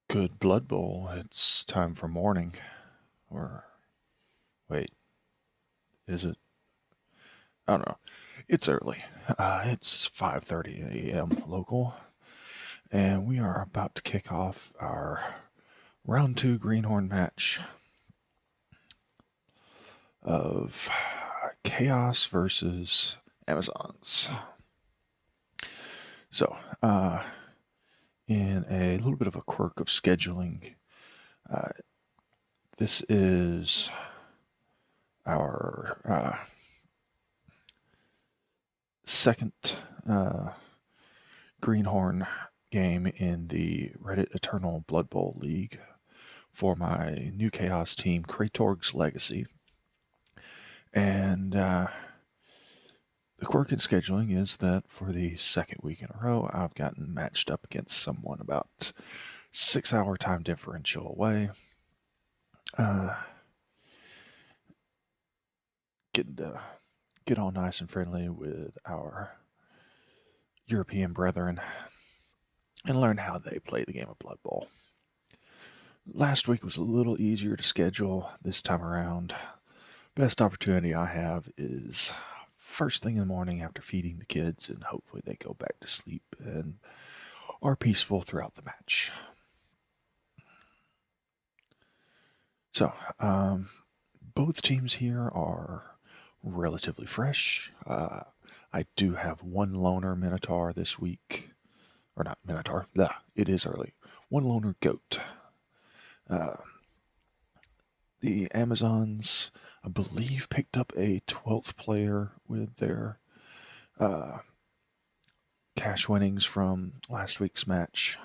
Good Blood Bowl. It's time for morning. Or, wait, is it? I don't know. It's early. It's 5:30 a.m. local, and we are about to kick off our round two Greenhorn match of Chaos versus Amazons. So, in a little bit of a quirk of scheduling, uh, this is our second Greenhorn game in the Reddit Eternal Blood Bowl League for my new Chaos team, Kratorg's Legacy. And the quirk in scheduling is that for the second week in a row, I've gotten matched up against someone about 6-hour time differential away. Getting to get all nice and friendly with our European brethren and learn how they play the game of Blood Bowl. Last week was a little easier to schedule this time around. Best opportunity I have is first thing in the morning after feeding the kids, and hopefully they go back to sleep and are peaceful throughout the match. So, both teams here are relatively fresh. I do have one loner Minotaur this week. Or not Minotaur, it is early. One loner goat. The Amazons, I believe, picked up a 12th player with their cash winnings from last week's match.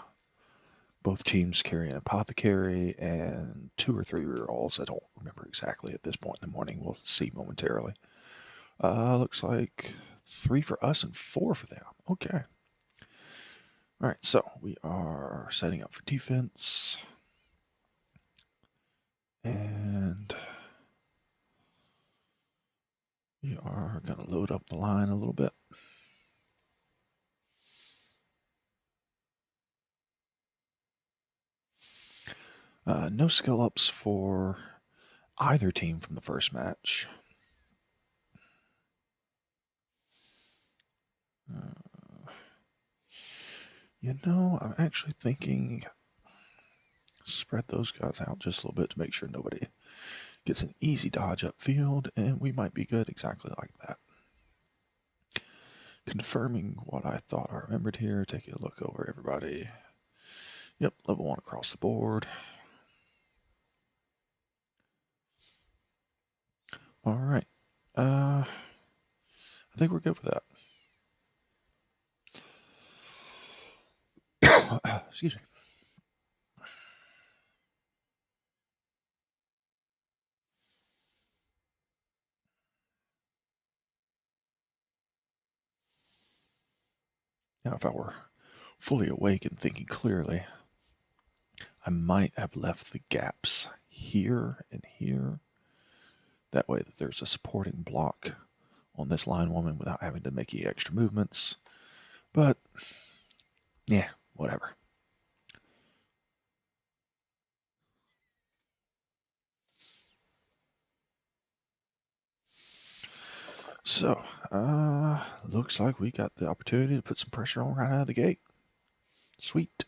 Both teams carry an apothecary and 2 or 3 rerolls. I don't remember exactly at this point in the morning. We'll see momentarily. Looks like 3 for us and 4 for them. Okay. All right, so we are setting up for defense. And we are going to load up the line a little bit. No skill ups for either team from the first match. I'm actually thinking spread those guys out just a little bit to make sure nobody gets an easy dodge upfield, and we might be good exactly like that. Confirming what I thought I remembered here, taking a look over everybody. Yep, level 1 across the board. All right. I think we're good with that. Excuse me. Now, if I were fully awake and thinking clearly, I might have left the gaps here and here. That way that there's a supporting block on this line woman without having to make any extra movements. But, yeah, whatever. So, looks like we got the opportunity to put some pressure on right out of the gate. Sweet.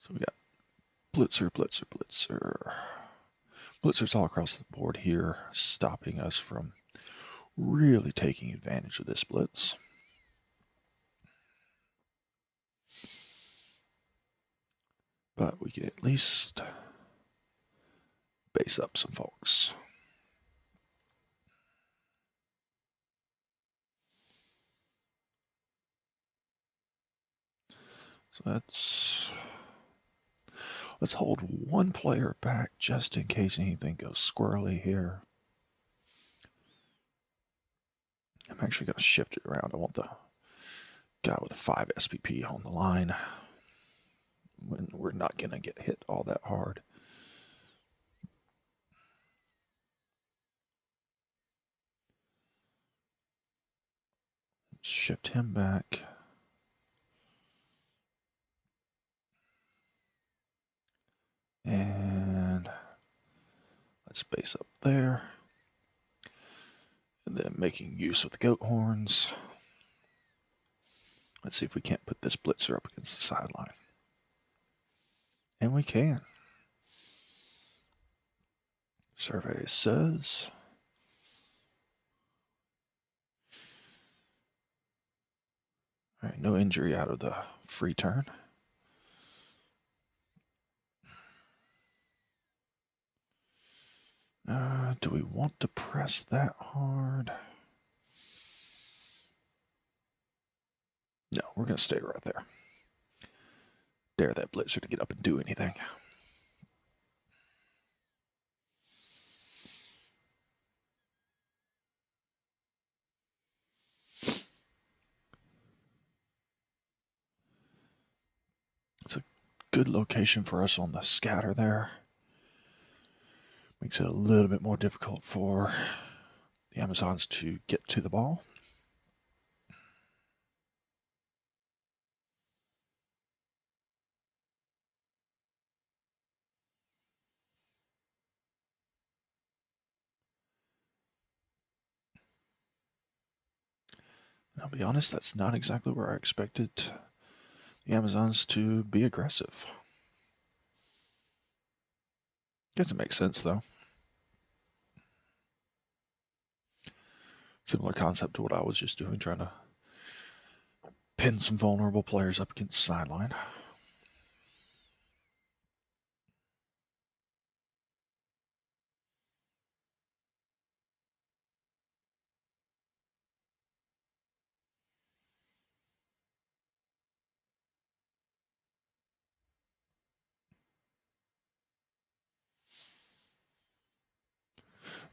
So we got blitzer, blitzer, blitzer. Blitzers all across the board here, stopping us from really taking advantage of this blitz. But we can at least base up some folks. So let's hold one player back just in case anything goes squirrely here. I'm actually going to shift it around. I want the guy with a 5 SPP on the line when we're not going to get hit all that hard. Shift him back. Let's base up there. And then making use of the goat horns. Let's see if we can't put this blitzer up against the sideline. And we can. Survey says all right, no injury out of the free turn. Do we want to press that hard? No, we're going to stay right there. Dare that blitzer to get up and do anything. It's a good location for us on the scatter there. Makes it a little bit more difficult for the Amazons to get to the ball. And I'll be honest, that's not exactly where I expected the Amazons to be aggressive. Guess it makes sense though. Similar concept to what I was just doing, trying to pin some vulnerable players up against the sideline.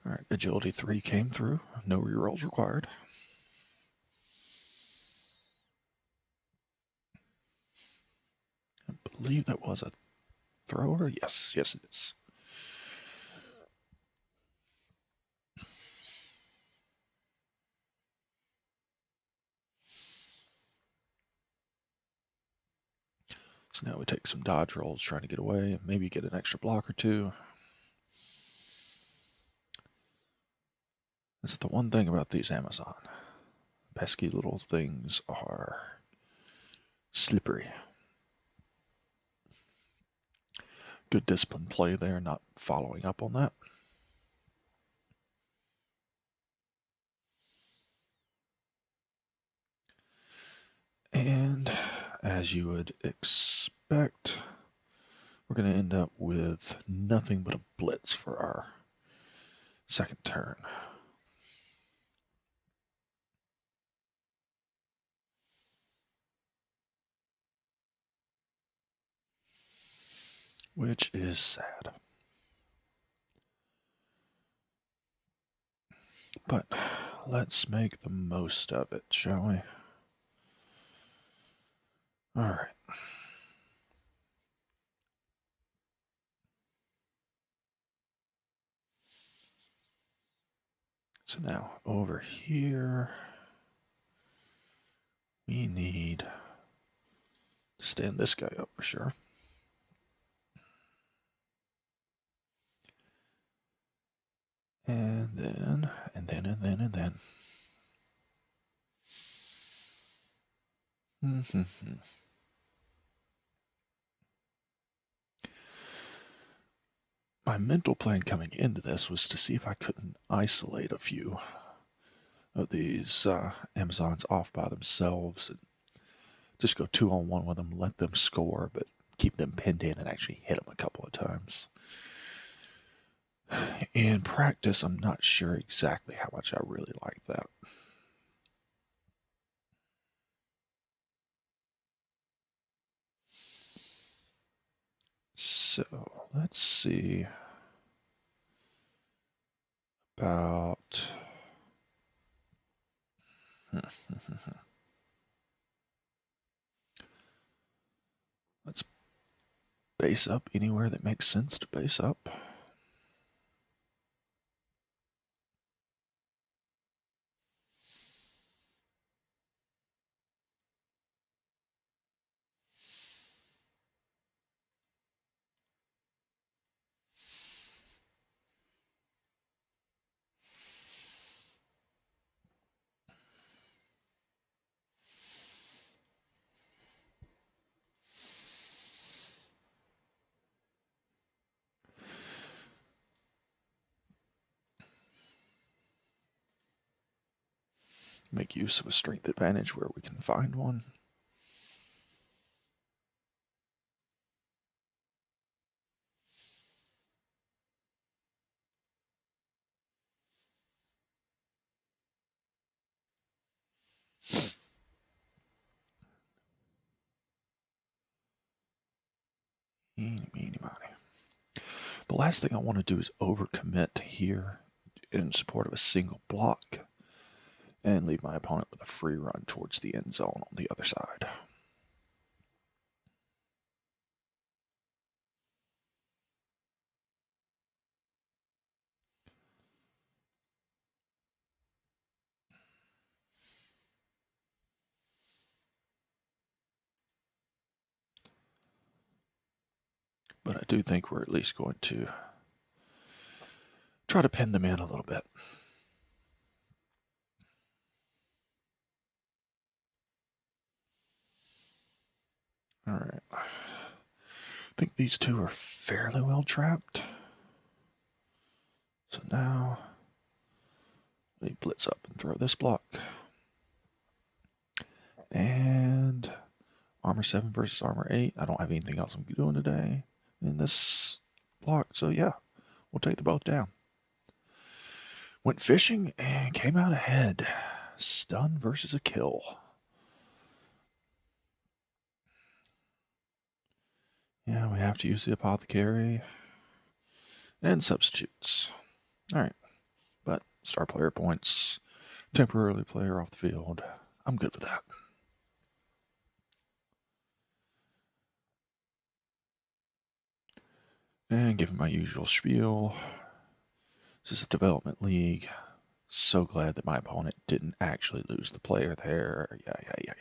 All right, agility 3 came through. No rerolls required. I believe that was a thrower. Yes, it is. So now we take some dodge rolls, trying to get away, and maybe get an extra block or two. That's the one thing about these Amazon. Pesky little things are slippery. Good discipline play there, not following up on that. And as you would expect, we're going to end up with nothing but a blitz for our second turn. Which is sad. But let's make the most of it, shall we? All right. So now over here, we need to stand this guy up for sure. And then. My mental plan coming into this was to see if I couldn't isolate a few of these Amazons off by themselves and just go 2-on-1 with them, let them score, but keep them pinned in and actually hit them a couple of times. In practice, I'm not sure exactly how much I really like that. So let's see about let's base up anywhere that makes sense to base up. make use of a strength advantage where we can find one. Eeny, meeny, miny. The last thing I want to do is overcommit here in support of a single block and leave my opponent with a free run towards the end zone on the other side. But I do think we're at least going to try to pin them in a little bit. All right. I think these two are fairly well trapped. So now we blitz up and throw this block. And armor 7 versus armor 8. I don't have anything else I'm doing today in this block. So yeah, we'll take the both down. Went fishing and came out ahead. Stun versus a kill. Yeah, we have to use the apothecary and substitutes. All right, but star player points, temporarily player off the field. I'm good with that. And give him my usual spiel. This is a development league. So glad that my opponent didn't actually lose the player there. Yeah.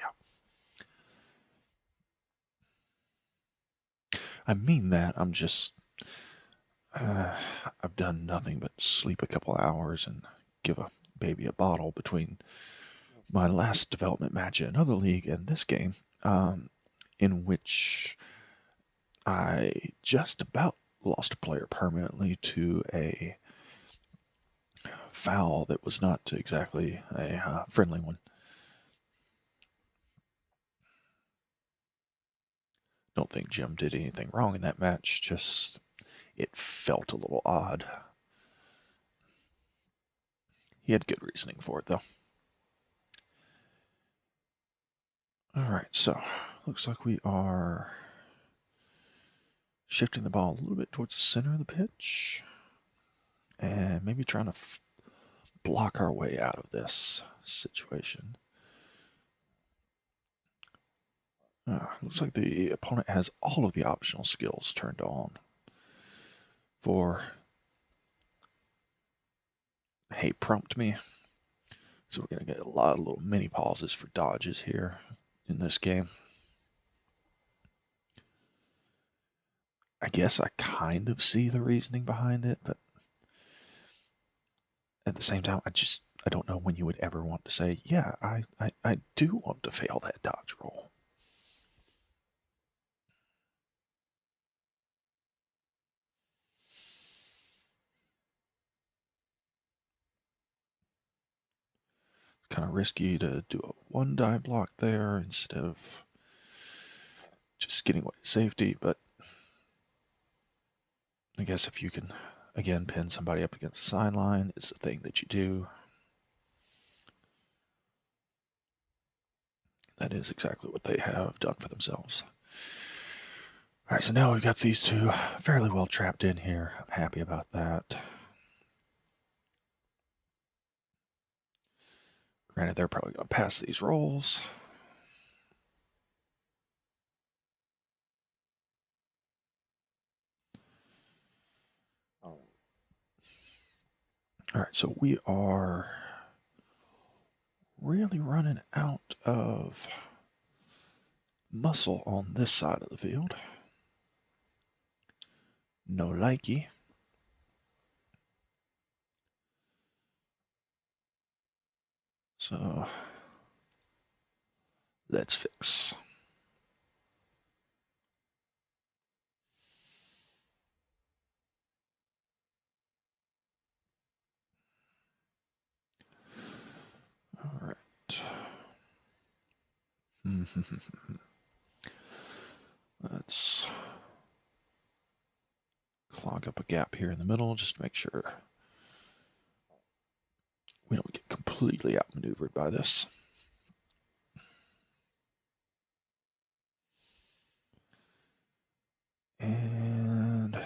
I mean that. I'm just... I've done nothing but sleep a couple hours and give a baby a bottle between my last development match in another league and this game, in which I just about lost a player permanently to a foul that was not exactly a friendly one. Don't think Jim did anything wrong in that match, just it felt a little odd. He had good reasoning for it, though. All right, so looks like we are shifting the ball a little bit towards the center of the pitch and maybe trying to block our way out of this situation. Looks like the opponent has all of the optional skills turned on for hey, prompt me. So we're going to get a lot of little mini pauses for dodges here in this game. I guess I kind of see the reasoning behind it, but at the same time, I don't know when you would ever want to say, yeah, I do want to fail that dodge roll. Kind of risky to do a one die block there instead of just getting away to safety, but I guess if you can, again, pin somebody up against the sideline, it's the thing that you do. That is exactly what they have done for themselves. All right, so now we've got these two fairly well trapped in here. I'm happy about that. Granted, they're probably going to pass these rolls. All right, so we are really running out of muscle on this side of the field. No likey. So let's fix. All right. Let's clog up a gap here in the middle, just to make sure we don't get completely outmaneuvered by this. And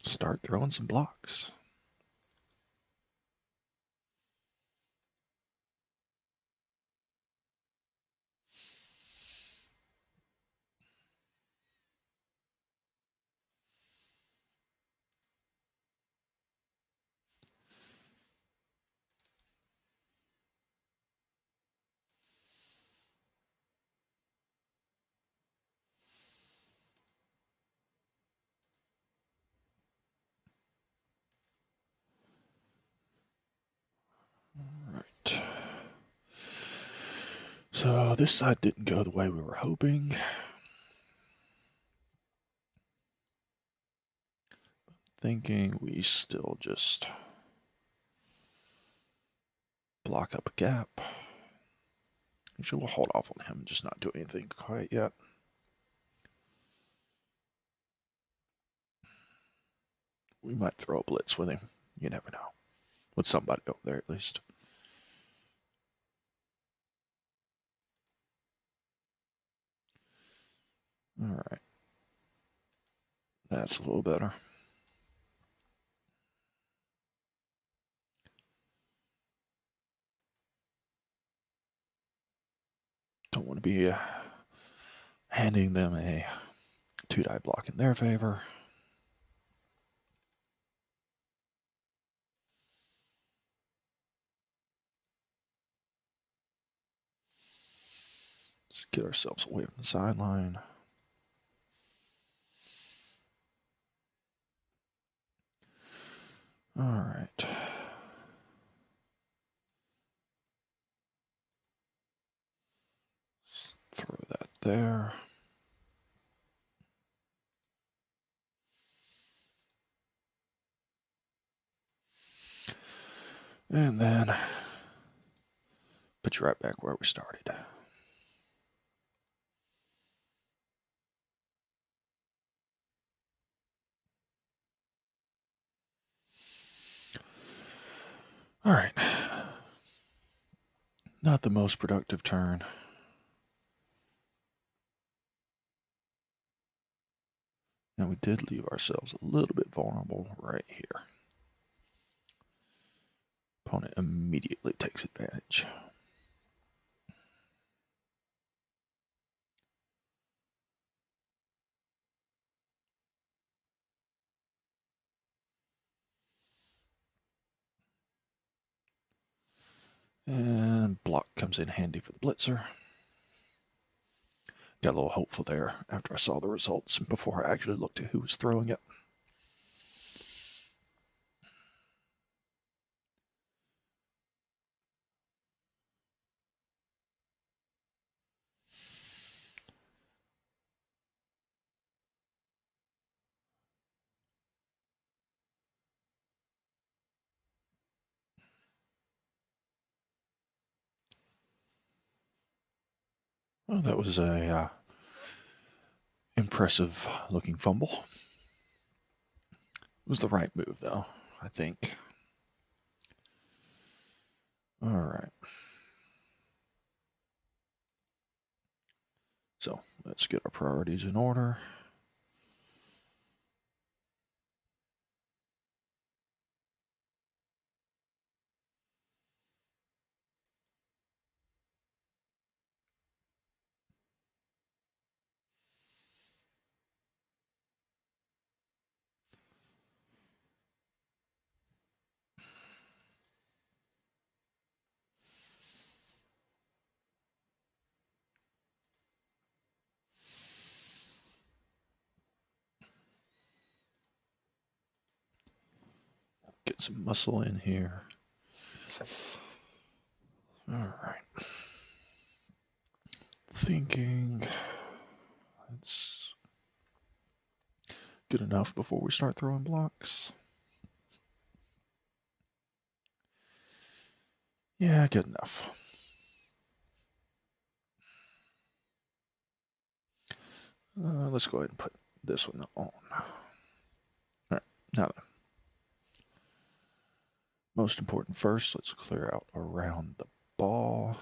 start throwing some blocks. Right. So this side didn't go the way we were hoping. Thinking we still just block up a gap. Actually, we'll hold off on him and just not do anything quite yet. We might throw a blitz with him. You never know. With somebody over there at least. All right. That's a little better. Don't want to be handing them a 2-die block in their favor. Let's get ourselves away from the sideline. All right. Throw that there. And then put you right back where we started. All right. Not the most productive turn. And we did leave ourselves a little bit vulnerable right here. Opponent immediately takes advantage. And block comes in handy for the blitzer. Got a little hopeful there after I saw the results and before I actually looked at who was throwing it. Well, that was a impressive looking fumble. It was the right move though, I think. All right. So let's get our priorities in order. Get some muscle in here. All right. Thinking it's good enough before we start throwing blocks. Yeah, good enough. Let's go ahead and put this one on. All right, now then. Most important first, let's clear out around the ball.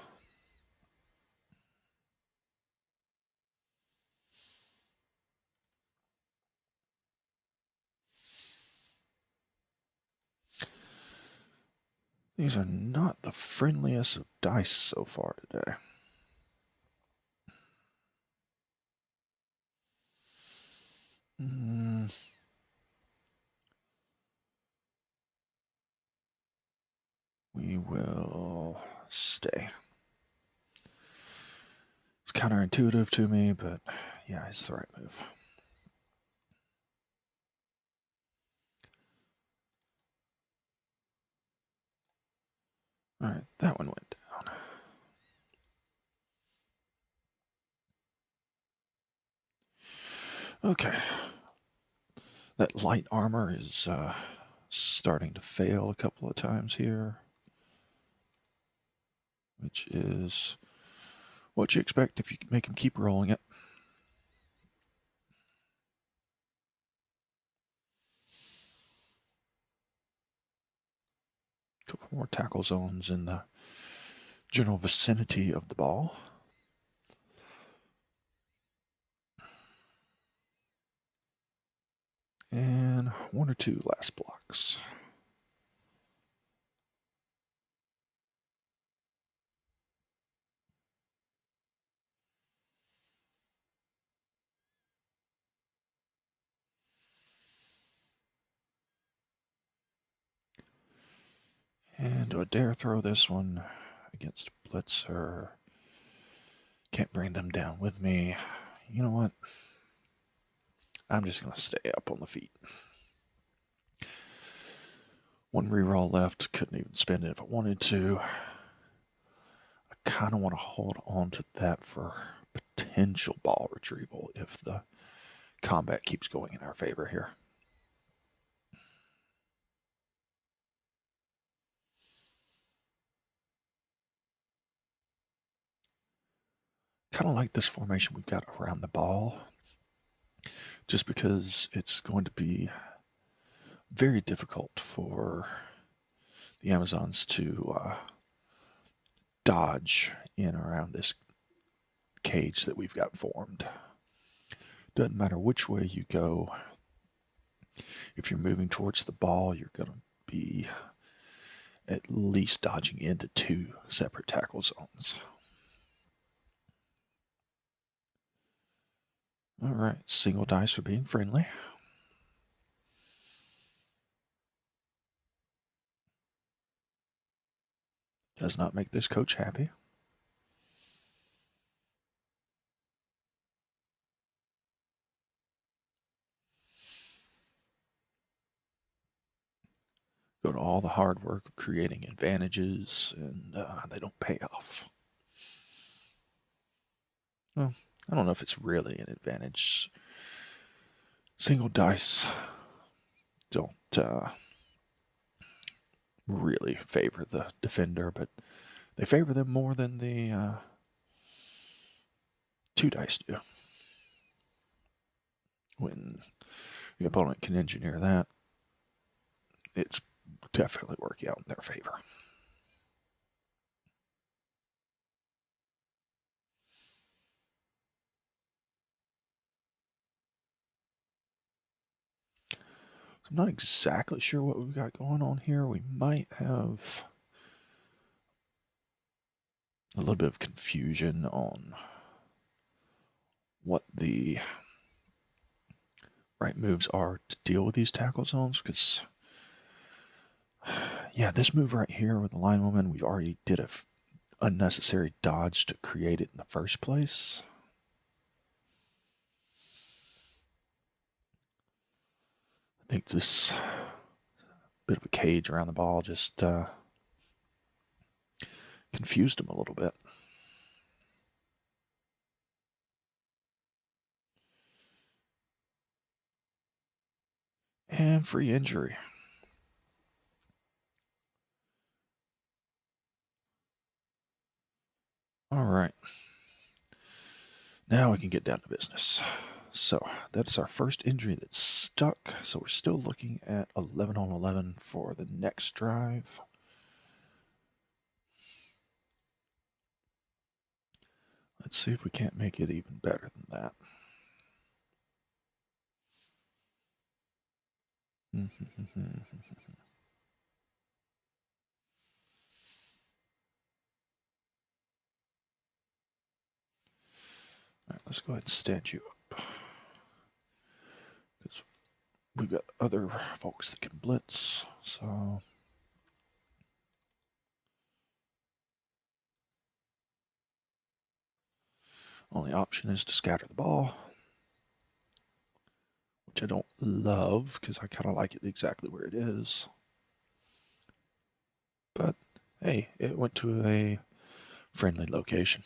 These are not the friendliest of dice so far today. We will stay. It's counterintuitive to me, but yeah, it's the right move. All right, that one went down. Okay. That light armor is starting to fail a couple of times here, which is what you expect if you make him keep rolling it. A couple more tackle zones in the general vicinity of the ball. And one or two last blocks. And do I dare throw this one against Blitzer? Can't bring them down with me. You know what? I'm just going to stay up on the feet. One reroll left. Couldn't even spend it if I wanted to. I kind of want to hold on to that for potential ball retrieval if the combat keeps going in our favor here. Kind of like this formation we've got around the ball, just because it's going to be very difficult for the Amazons to dodge in around this cage that we've got formed. Doesn't matter which way you go. If you're moving towards the ball, you're going to be at least dodging into two separate tackle zones. All right, single dice for being friendly. Does not make this coach happy. Go to all the hard work of creating advantages, and they don't pay off. Well, I don't know if it's really an advantage. Single dice don't really favor the defender, but they favor them more than the two dice do. When the opponent can engineer that, it's definitely working out in their favor. I'm not exactly sure what we've got going on here. We might have a little bit of confusion on what the right moves are to deal with these tackle zones, because yeah, this move right here with the line woman, we already did a unnecessary dodge to create it in the first place. I think this bit of a cage around the ball just confused him a little bit. And free injury. All right. Now we can get down to business. So that's our first injury that's stuck. So we're still looking at 11 on 11 for the next drive. Let's see if we can't make it even better than that. All right, let's go ahead and stand you up. Because we've got other folks that can blitz. So only option is to scatter the ball, which I don't love because I kind of like it exactly where it is. But hey, it went to a friendly location.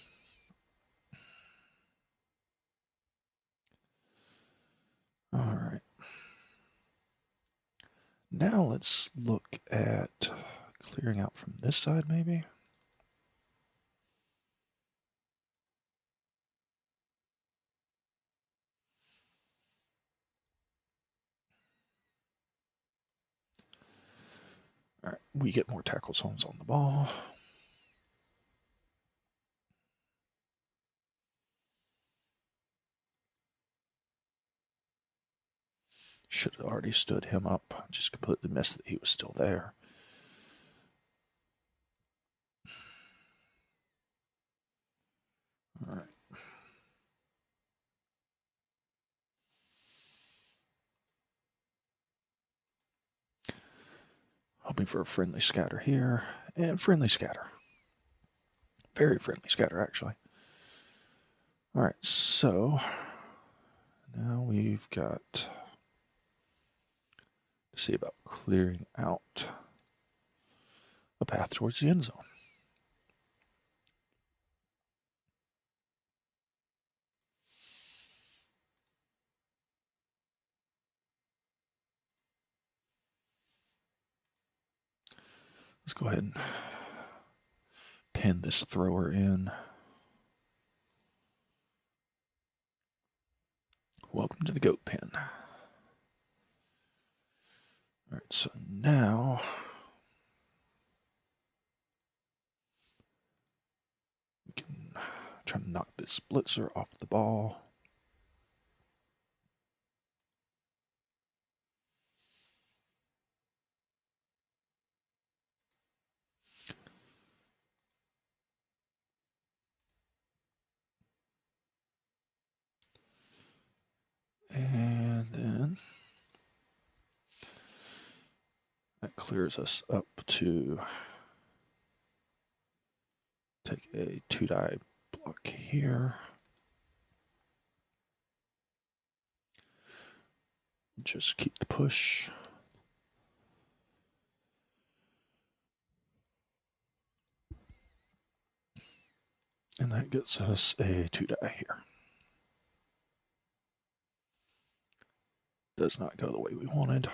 All right. Now let's look at clearing out from this side maybe. All right, we get more tackle zones on the ball. Should have already stood him up. Just completely missed that he was still there. All right. Hoping for a friendly scatter here. And friendly scatter. Very friendly scatter, actually. All right, so now we've got to see about clearing out a path towards the end zone. Let's go ahead and pin this thrower in. Welcome to the goat pen. All right, so now we can try to knock this blitzer off the ball. And then that clears us up to take a 2-die block here. Just keep the push. And that gets us a 2-die here. Does not go the way we wanted.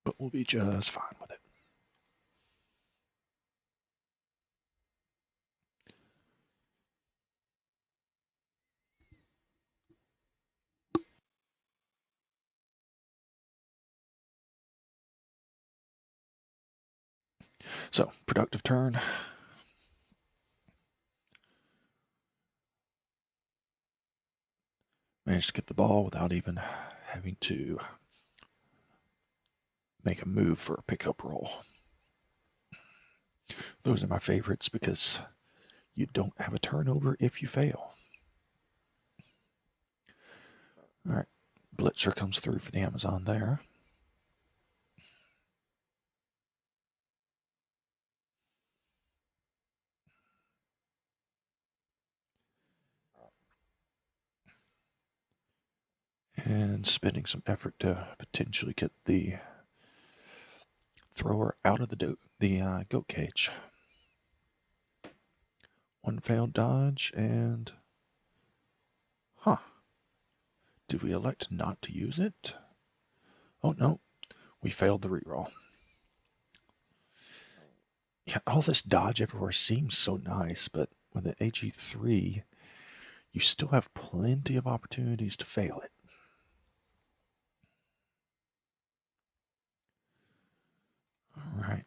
But we'll be just fine with it. So, productive turn. Managed to get the ball without even having to make a move for a pickup roll. Those are my favorites because you don't have a turnover if you fail. All right, blitzer comes through for the Amazon there. And spending some effort to potentially get the thrower out of the goat cage. One failed dodge and... Did we elect not to use it? Oh no, we failed the reroll. Yeah, all this dodge everywhere seems so nice, but with the AG3, you still have plenty of opportunities to fail it. All right.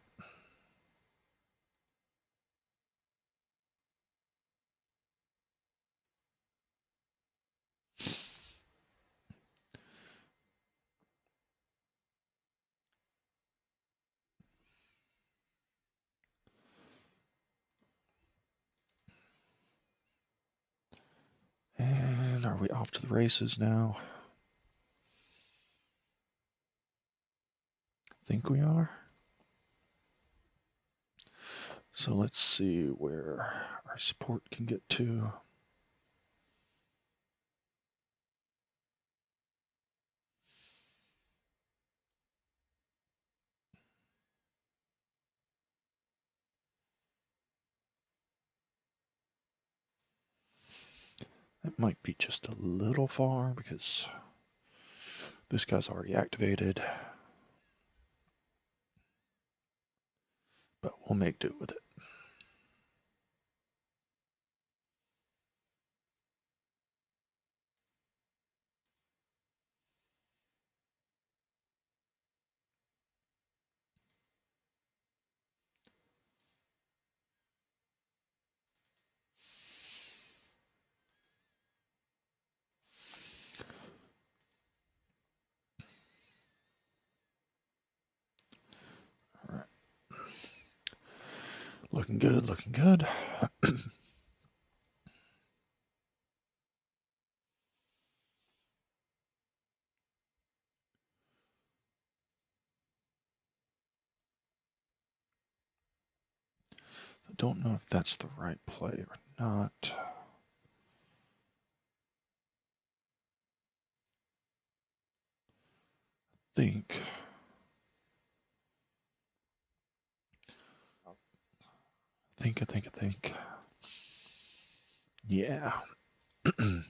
And are we off to the races now? I think we are. So let's see where our support can get to. It might be just a little far because this guy's already activated, but we'll make do with it. All right. Looking good, looking good. I don't know if that's the right play or not. Think. I think. Yeah. It's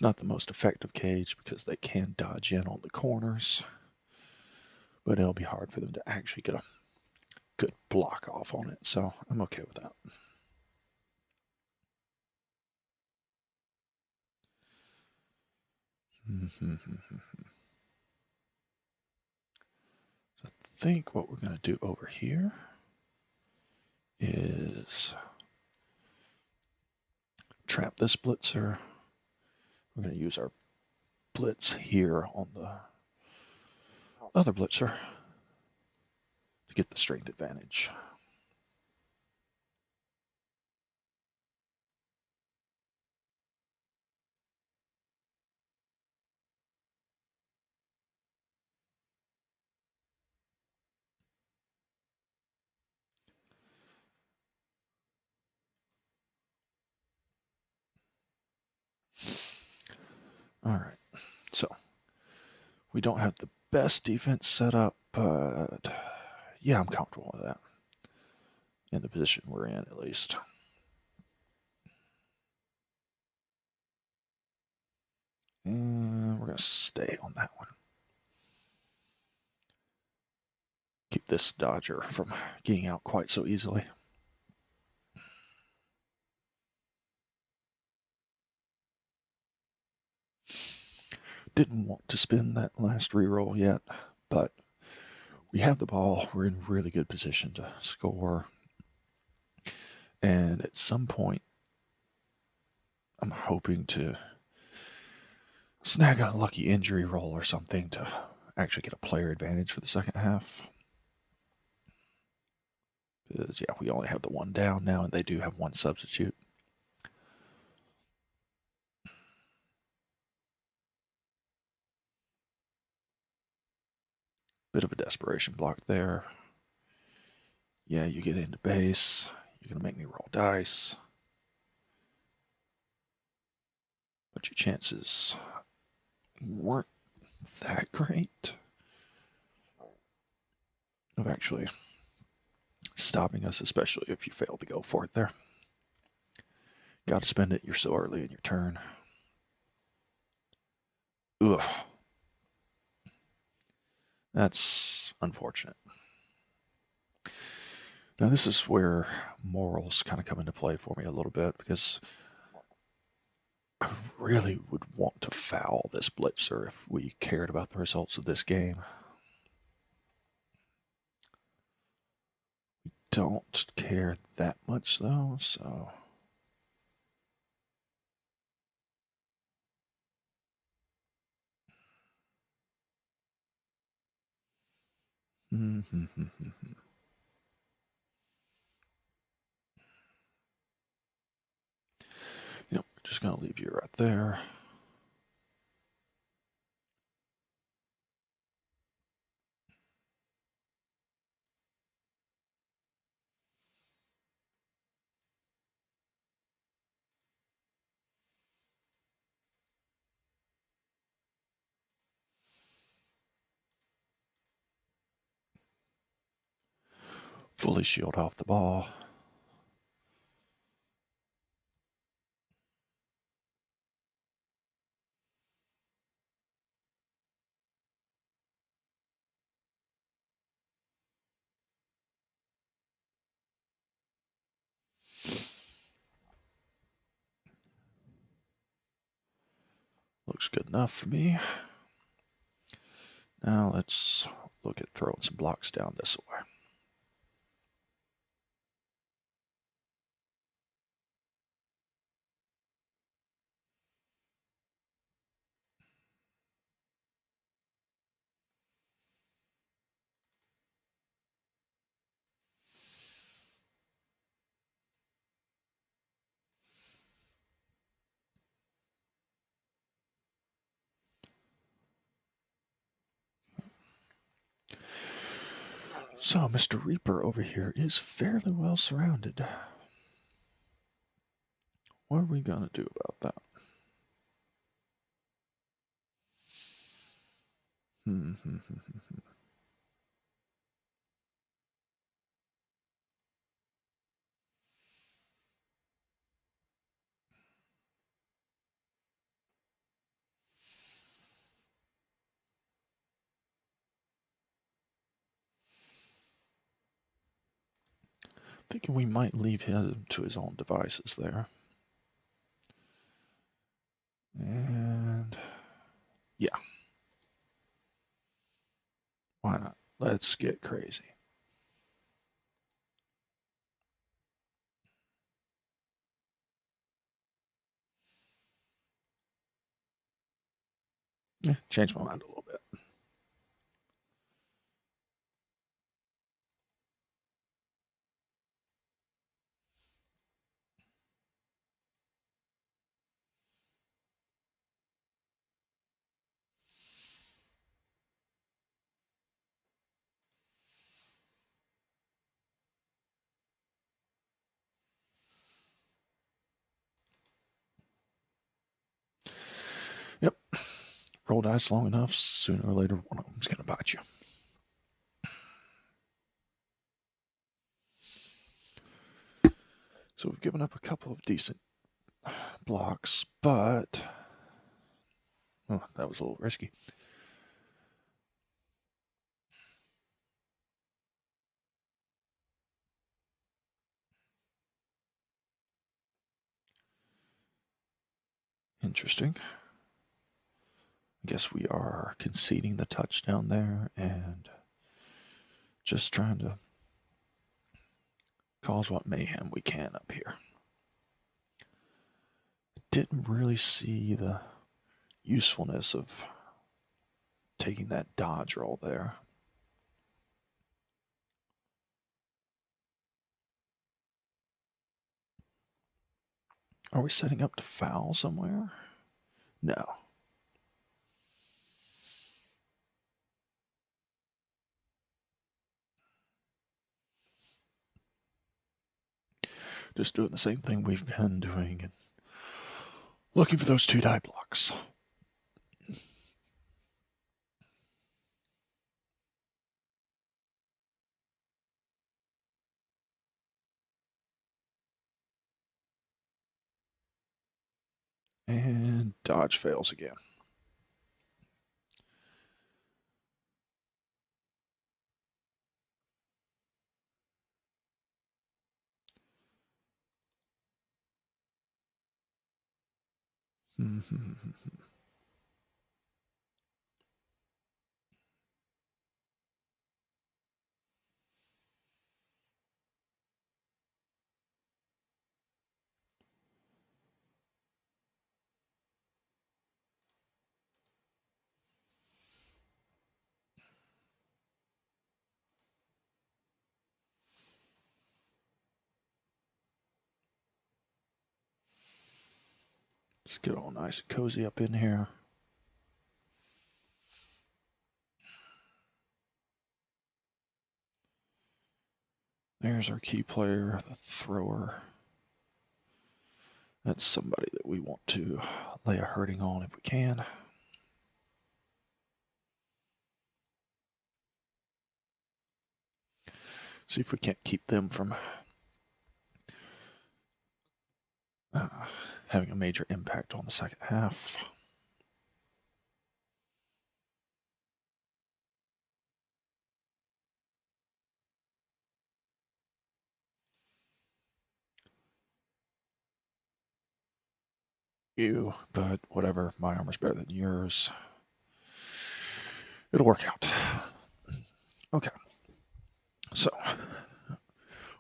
not the most effective cage because they can dodge in on the corners, but it'll be hard for them to actually get a good block off on it, so I'm okay with that. So I think what we're going to do over here is trap this blitzer. We're going to use our blitz here on the other blitzer to get the strength advantage. All right, so we don't have the best defense set up, but yeah, I'm comfortable with that in the position we're in, at least. And we're going to stay on that one. Keep this dodger from getting out quite so easily. Didn't want to spin that last reroll yet, but we have the ball. We're in really good position to score. And at some point, I'm hoping to snag a lucky injury roll or something to actually get a player advantage for the second half. Because, yeah, we only have the one down now, and they do have one substitute. Bit of a desperation block there. Yeah, you get into base. You're going to make me roll dice. But your chances weren't that great of actually stopping us, especially if you fail to go for it there. Got to spend it. You're so early in your turn. Ugh. That's unfortunate. Now this is where morals kind of come into play for me a little bit, because I really would want to foul this blitzer if we cared about the results of this game. Don't care that much though, so. Yep, just gonna leave you right there. Fully shield off the ball. Looks good enough for me. Now let's look at throwing some blocks down this way. So Mr. Reaper over here is fairly well surrounded. What are we gonna do about that? Thinking we might leave him to his own devices there. And yeah, why not? Let's get crazy. Yeah, change my mind a little bit. Yep, roll dice long enough, sooner or later one of them's gonna bite you. So we've given up a couple of decent blocks, but oh, that was a little risky. Interesting. I guess we are conceding the touchdown there and just trying to cause what mayhem we can up here. Didn't really see the usefulness of taking that dodge roll there. Are we setting up to foul somewhere? No. Just doing the same thing we've been doing and looking for those two die blocks. And dodge fails again. Let's get all nice and cozy up in here. There's our key player, the thrower. That's somebody that we want to lay a hurting on if we can. See if we can't keep them from having a major impact on the second half. But whatever, my armor's better than yours. It'll work out. Okay. So,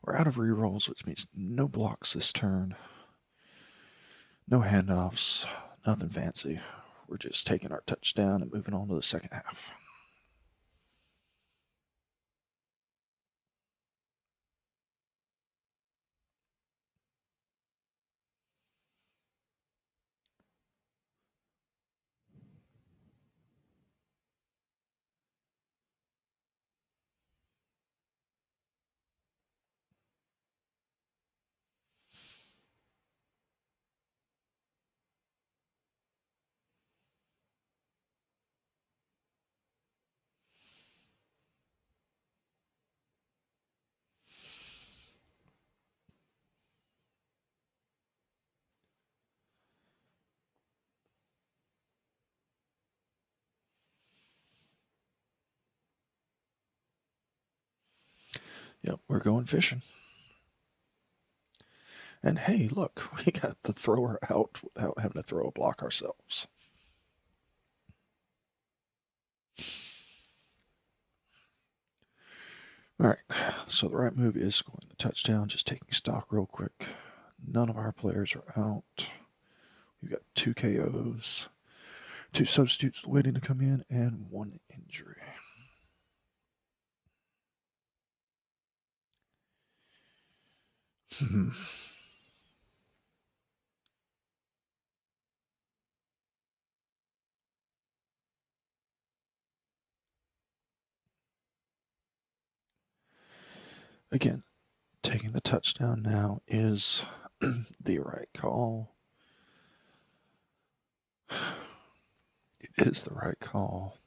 we're out of rerolls, which means no blocks this turn. No handoffs, nothing fancy. We're just taking our touchdown and moving on to the second half. Yep, we're going fishing. And hey, look, we got the thrower out without having to throw a block ourselves. All right, so the right move is scoring the touchdown. Just taking stock real quick. None of our players are out. We've got 2 KOs, 2 substitutes waiting to come in, and 1 injury. Again, taking the touchdown now is the right call. It is the right call.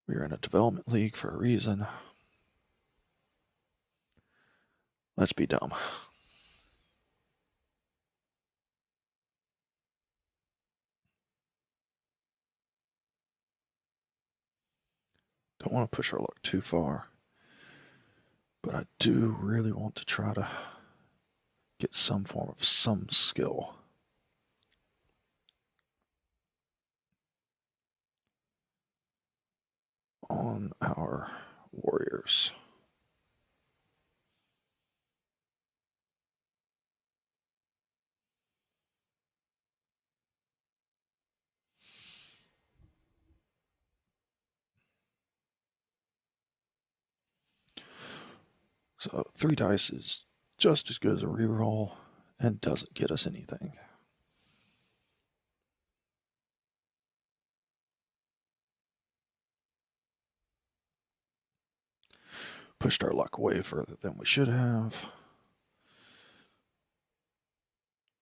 We're in a development league for a reason. Let's be dumb. Don't want to push our luck too far, but I do really want to try to get some form of some skill. On our warriors. So 3 dice is just as good as a reroll and doesn't get us anything. Pushed our luck way further than we should have.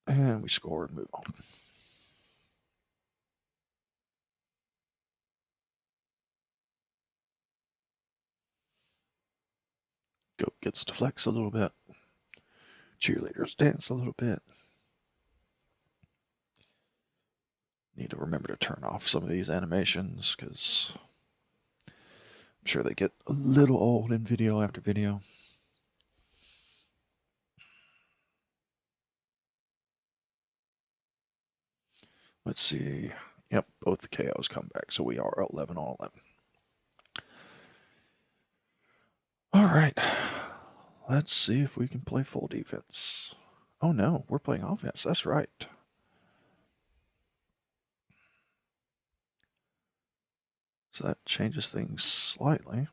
And we score and move on. Goat gets to flex a little bit. Cheerleaders dance a little bit. Need to remember to turn off some of these animations because I'm sure they get a little old in video after video. Let's see. Yep, both the KOs come back, so we are 11 on 11. All right. Let's see if we can play full defense. Oh no, we're playing offense. That's right. So that changes things slightly.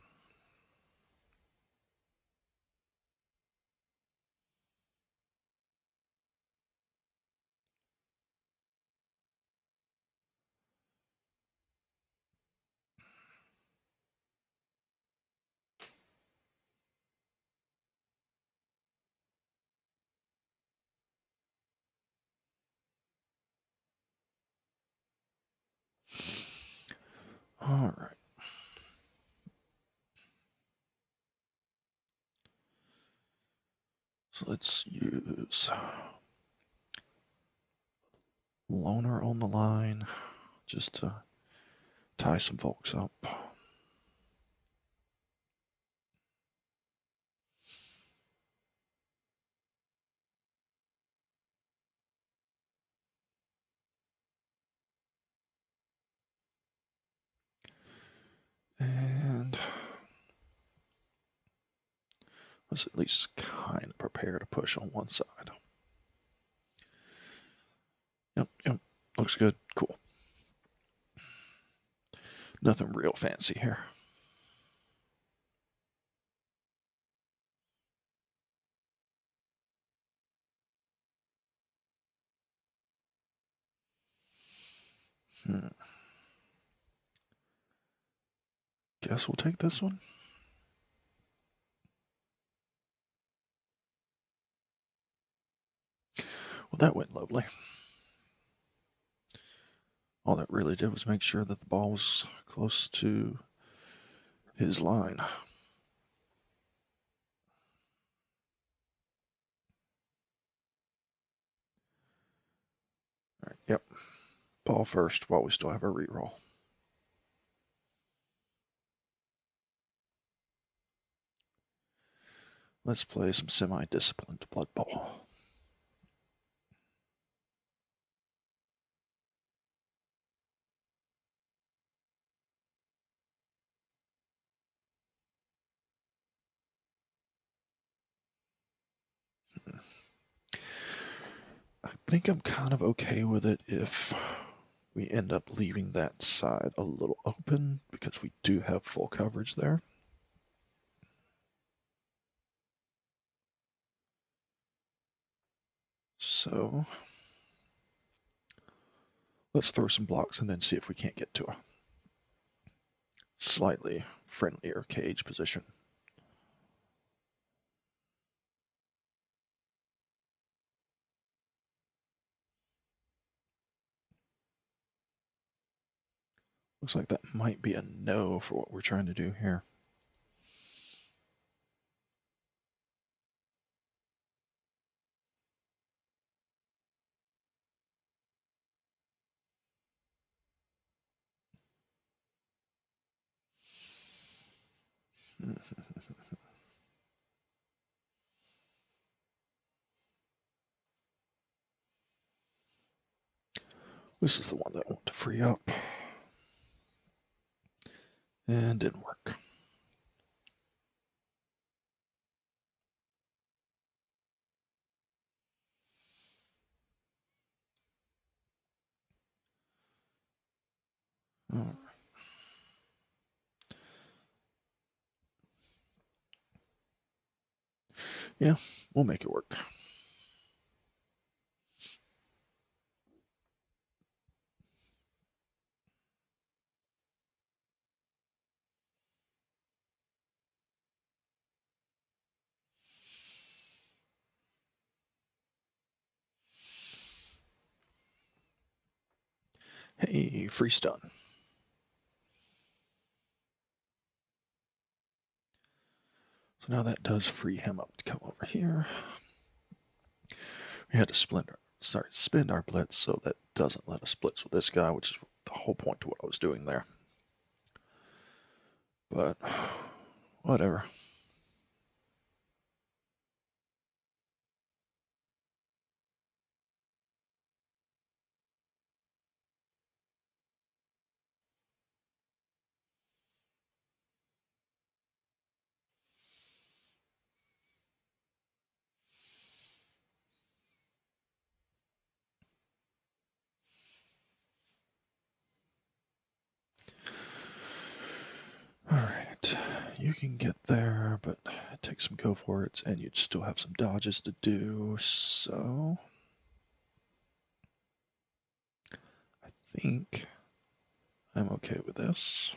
All right. So let's use loner on the line just to tie some folks up. And let's at least kind of prepare to push on one side. Yep, looks good. Cool. Nothing real fancy here. Guess we'll take this one. Well, that went lovely. All that really did was make sure that the ball was close to his line. All right, yep. Ball first while we still have a reroll. Let's play some semi-disciplined blood ball. I think I'm kind of okay with it if we end up leaving that side a little open because we do have full coverage there. So let's throw some blocks and then see if we can't get to a slightly friendlier cage position. Looks like that might be a no for what we're trying to do here. This is the one that I want to free up. And didn't work. All right. Yeah, we'll make it work. Hey, free stun. So now that does free him up to come over here. We had to spend our blitz so that doesn't let us blitz with this guy, which is the whole point to what I was doing there. But whatever. You can get there, but it takes some go for it, and you'd still have some dodges to do, so I think I'm okay with this.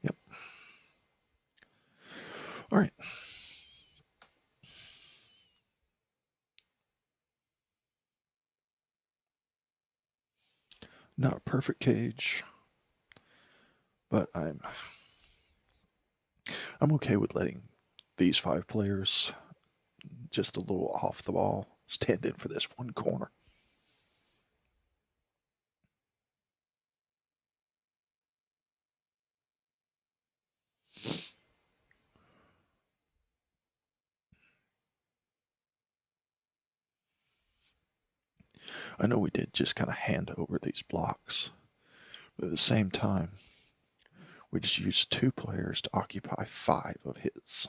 Yep. All right. Not a perfect cage, but I'm okay with letting these 5 players just a little off the ball stand in for this one corner. I know we did just kind of hand over these blocks, but at the same time, we just used 2 players to occupy 5 of his.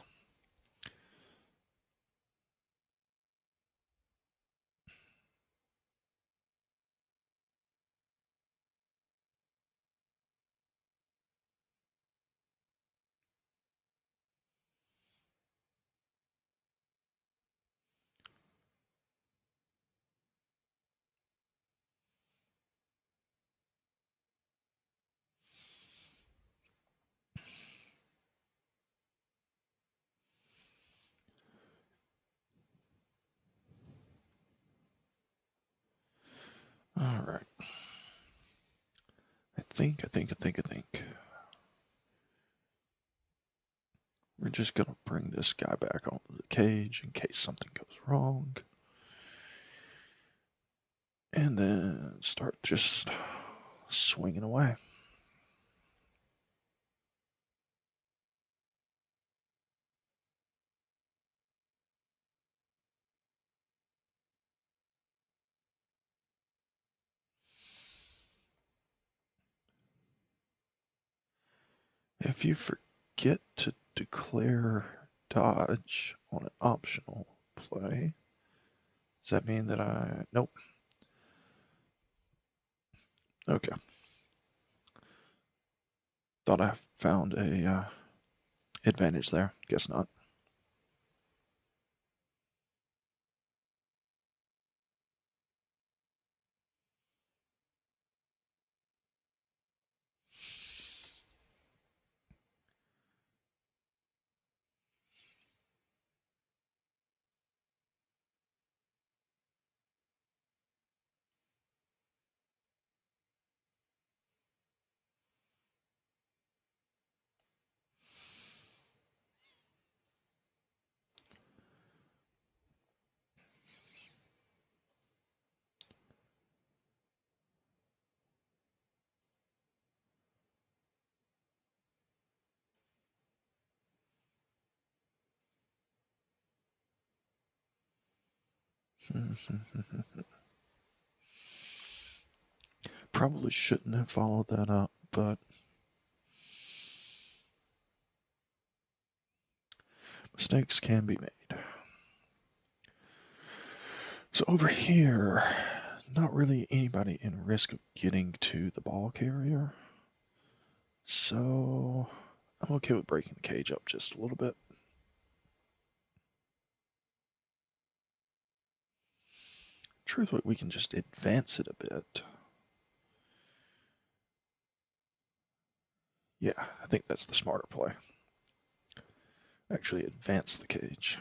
All right. I think. We're just gonna bring this guy back onto the cage in case something goes wrong. And then start just swinging away. If you forget to declare dodge on an optional play, does that mean that nope. Okay. Thought I found a advantage there. Guess not. Probably shouldn't have followed that up, but mistakes can be made. So over here, not really anybody in risk of getting to the ball carrier. So I'm okay with breaking the cage up just a little bit. Truthfully, we can just advance it a bit. Yeah, I think that's the smarter play. Actually advance the cage.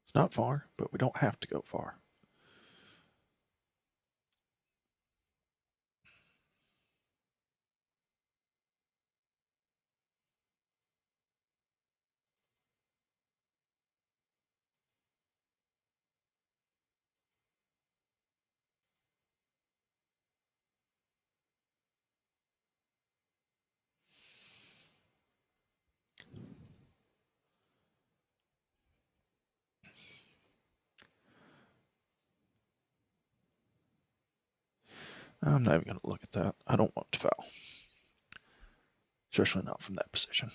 It's not far, but we don't have to go far. I'm not even going to look at that. I don't want to foul. Especially not from that position.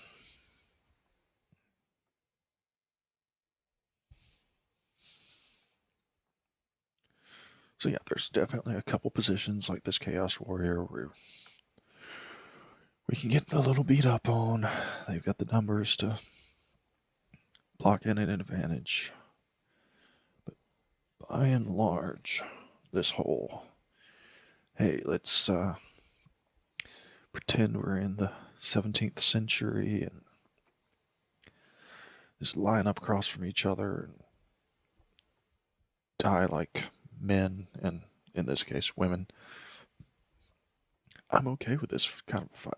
So yeah, there's definitely a couple positions like this Chaos Warrior where we can get a little beat up on. They've got the numbers to block in at an advantage. But by and large, this whole, hey, let's pretend we're in the 17th century and just line up across from each other and die like men, and in this case, women. I'm okay with this kind of fight.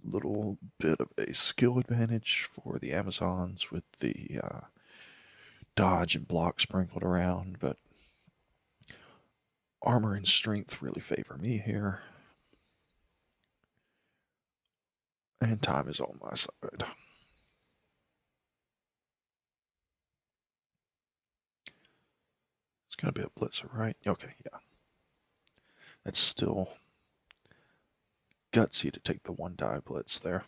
Little bit of a skill advantage for the Amazons with the dodge and block sprinkled around, but armor and strength really favor me here. And time is on my side. It's going to be a blitzer, right? Okay, yeah. That's still gutsy to take the one die blitz there.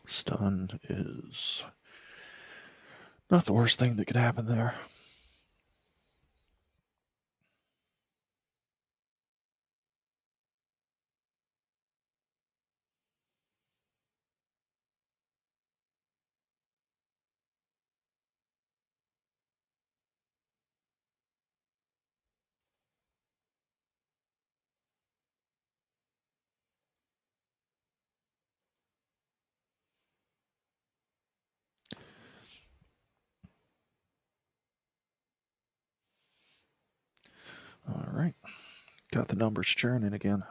Stun is not the worst thing that could happen there. All right, got the numbers churning again.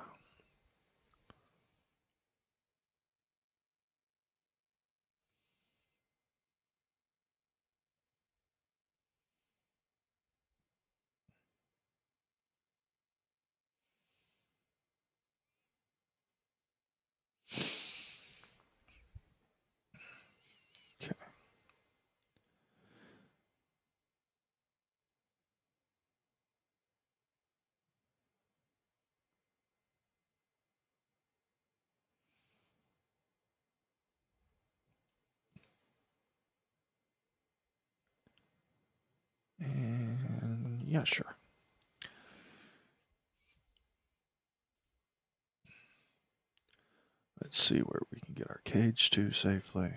Okay. And yeah, sure. Let's see where we can get our cage to safely.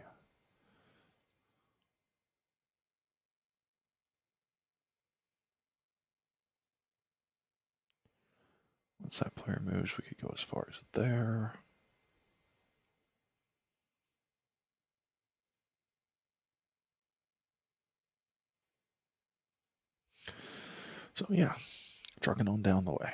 Once that player moves, we could go as far as there. So yeah, trucking on down the way.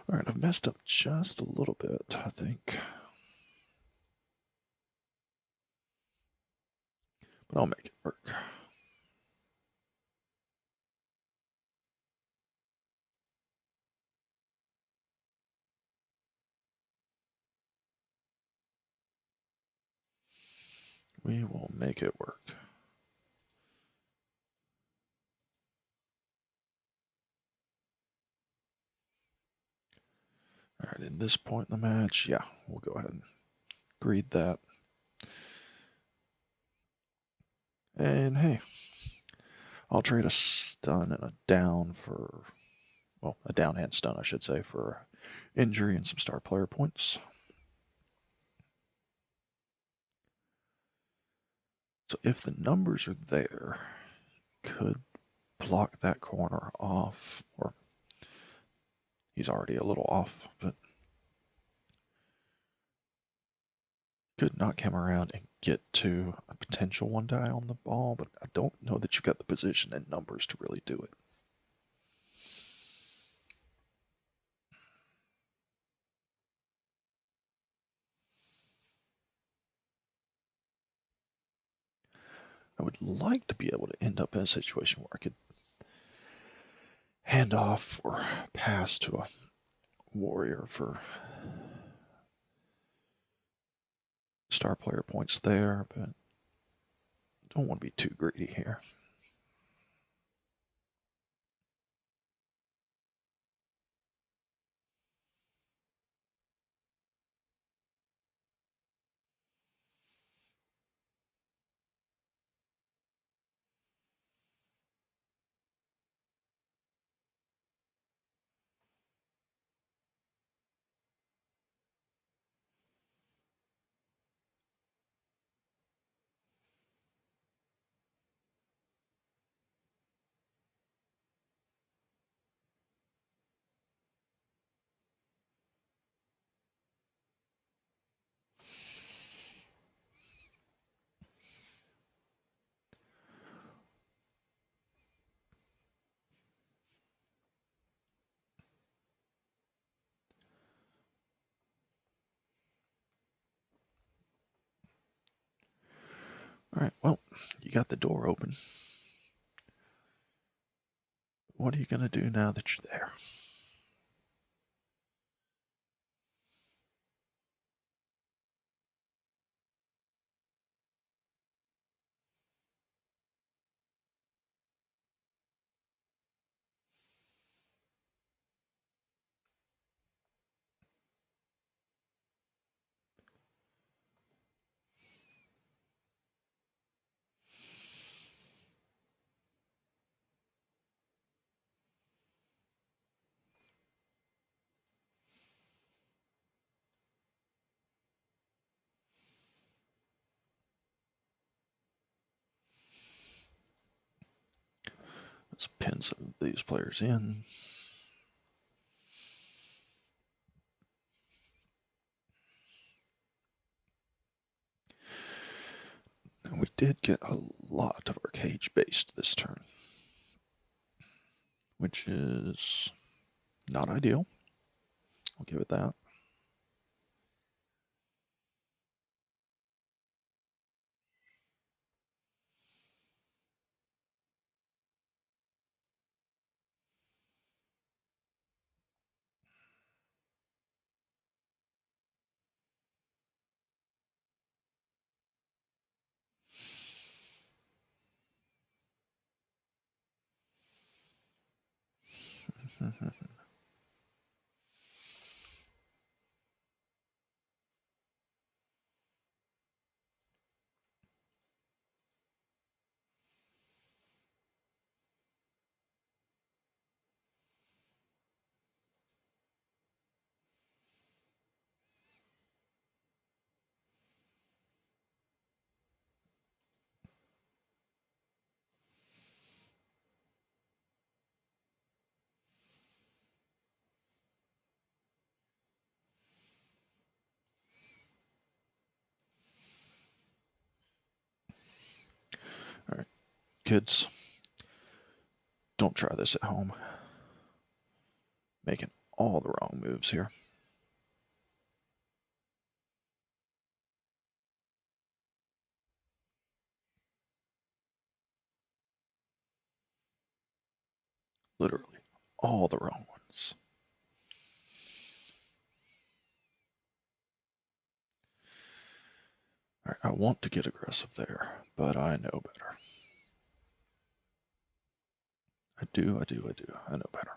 All right, I've messed up just a little bit, I think. But I'll make it work. We will make it work. All Alright, in this point in the match, yeah, we'll go ahead and greed that. And hey, I'll trade a stun and a down for, well, a down and stun, I should say, for injury and some star player points. So if the numbers are there, could block that corner off, or he's already a little off, but could knock him around and get to a potential one die on the ball, but I don't know that you've got the position and numbers to really do it. I would like to be able to end up in a situation where I could hand off or pass to a warrior for star player points there, but don't want to be too greedy here. All right, well, you got the door open. What are you going to do now that you're there? Let's pin some of these players in. And we did get a lot of our cage based this turn, which is not ideal. I'll give it that. All right, kids, don't try this at home. Making all the wrong moves here. Literally, all the wrong ones. All right, I want to get aggressive there, but I know better. I do. I know better.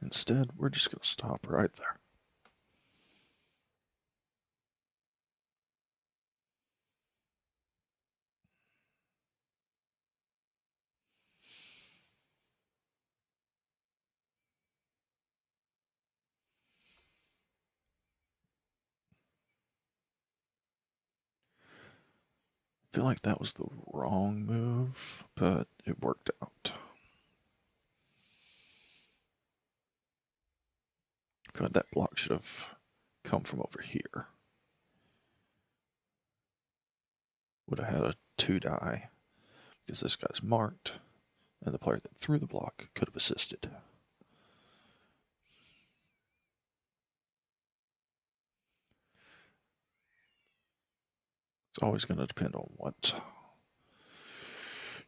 Instead, we're just going to stop right there. I feel like that was the wrong move, but it worked out. I feel like that block should have come from over here. Would have had a 2-die because this guy's marked, and the player that threw the block could have assisted. It's always going to depend on what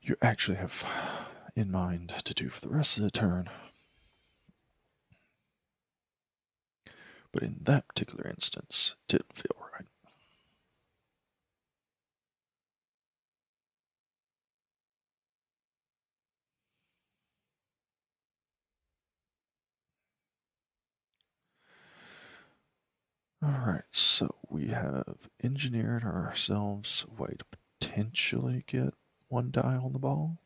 you actually have in mind to do for the rest of the turn. But in that particular instance, it didn't feel right. Alright, so we have engineered ourselves a way to potentially get 1 die on the ball.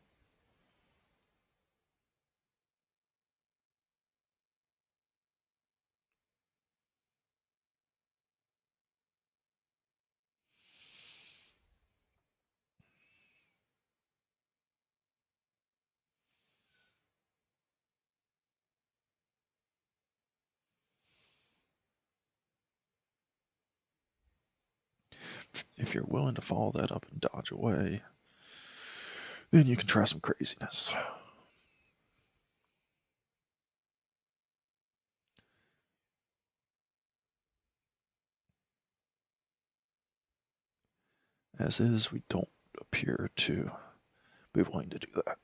If you're willing to follow that up and dodge away, then you can try some craziness. As is, we don't appear to be willing to do that.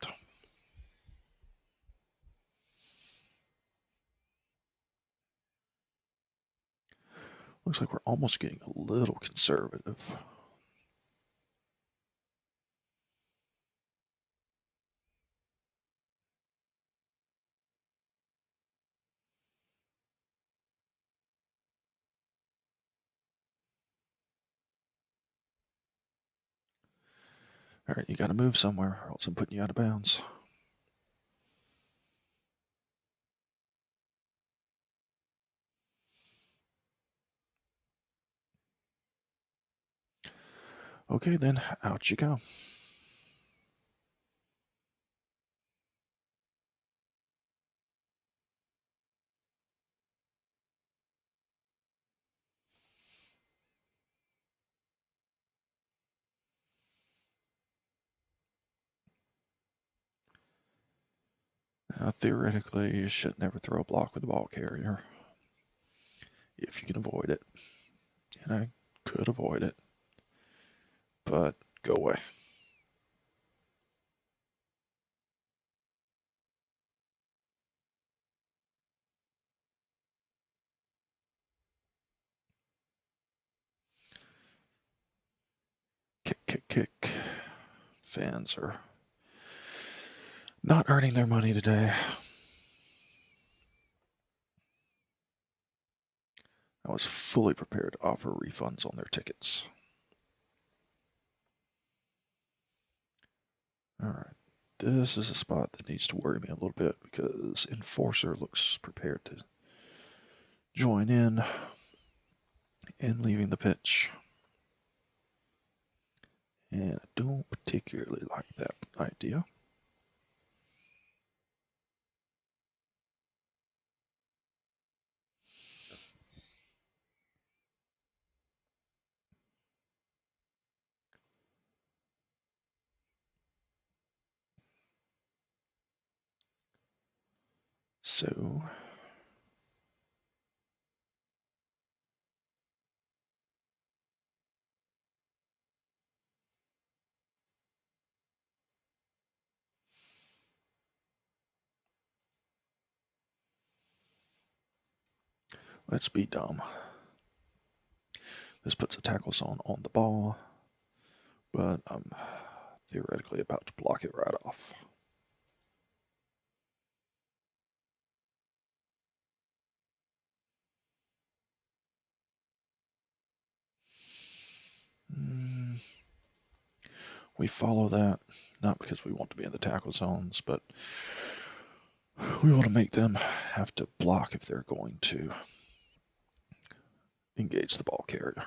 Looks like we're almost getting a little conservative. Alright, you gotta move somewhere, or else I'm putting you out of bounds. Okay, then, out you go. Now, theoretically, you should never throw a block with a ball carrier if you can avoid it. And I could avoid it, but go away. Kick, kick, kick. Fans are not earning their money today. I was fully prepared to offer refunds on their tickets. Alright, this is a spot that needs to worry me a little bit because Enforcer looks prepared to join in leaving the pitch. And I don't particularly like that idea. So let's be dumb. This puts a tackle zone on the ball, but I'm theoretically about to block it right off. We follow that not because we want to be in the tackle zones, but we want to make them have to block if they're going to engage the ball carrier.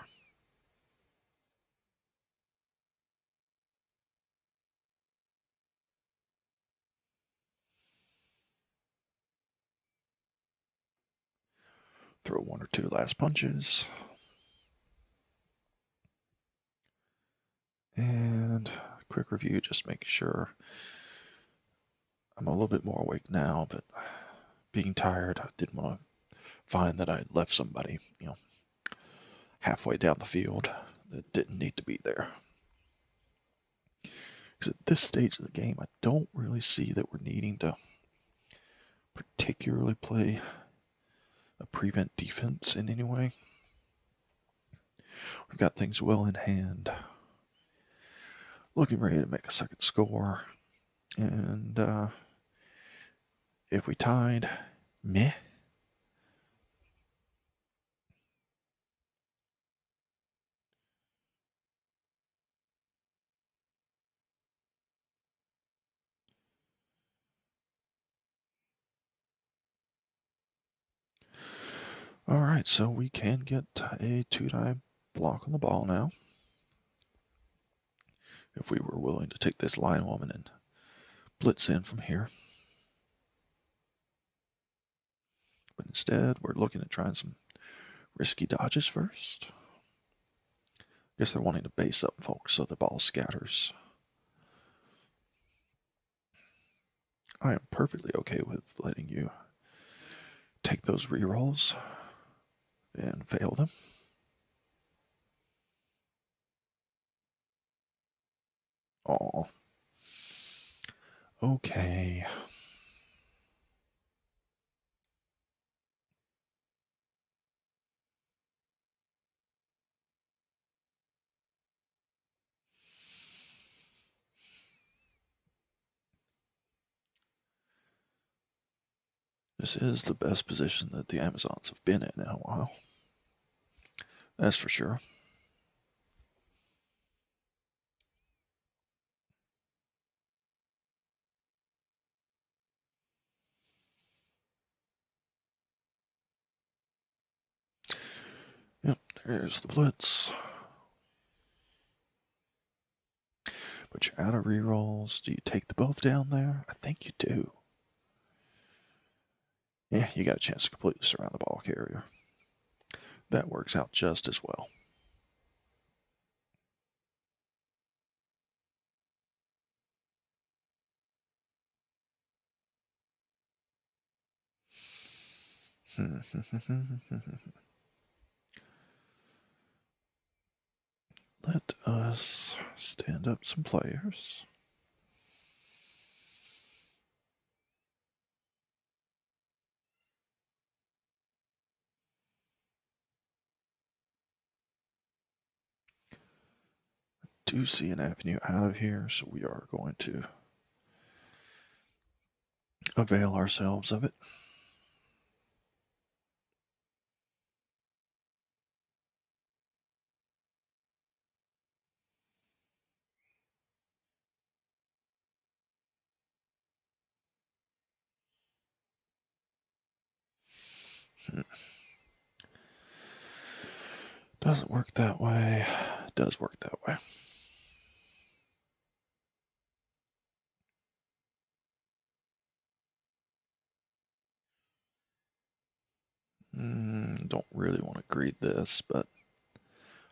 Throw one or two last punches. And quick review, just making sure I'm a little bit more awake now, but being tired, I didn't want to find that I left somebody, halfway down the field that didn't need to be there. Because at this stage of the game, I don't really see that we're needing to particularly play a prevent defense in any way. We've got things well in hand. Looking ready to make a second score. And if we tied, meh. All right, so we can get a two-die block on the ball now. If we were willing to take this line woman and blitz in from here. But instead, we're looking at trying some risky dodges first. I guess they're wanting to base up folks so the ball scatters. I am perfectly okay with letting you take those rerolls and fail them. Aw. Okay. This is the best position that the Amazons have been in a while. That's for sure. Yep, there's the blitz. But you're out of rerolls. Do you take the both down there? I think you do. Yeah, you got a chance to completely surround the ball carrier. That works out just as well. Let us stand up some players. Do see an avenue out of here, so we are going to avail ourselves of it. Doesn't work that way. Does work that way. Don't really want to greed this, but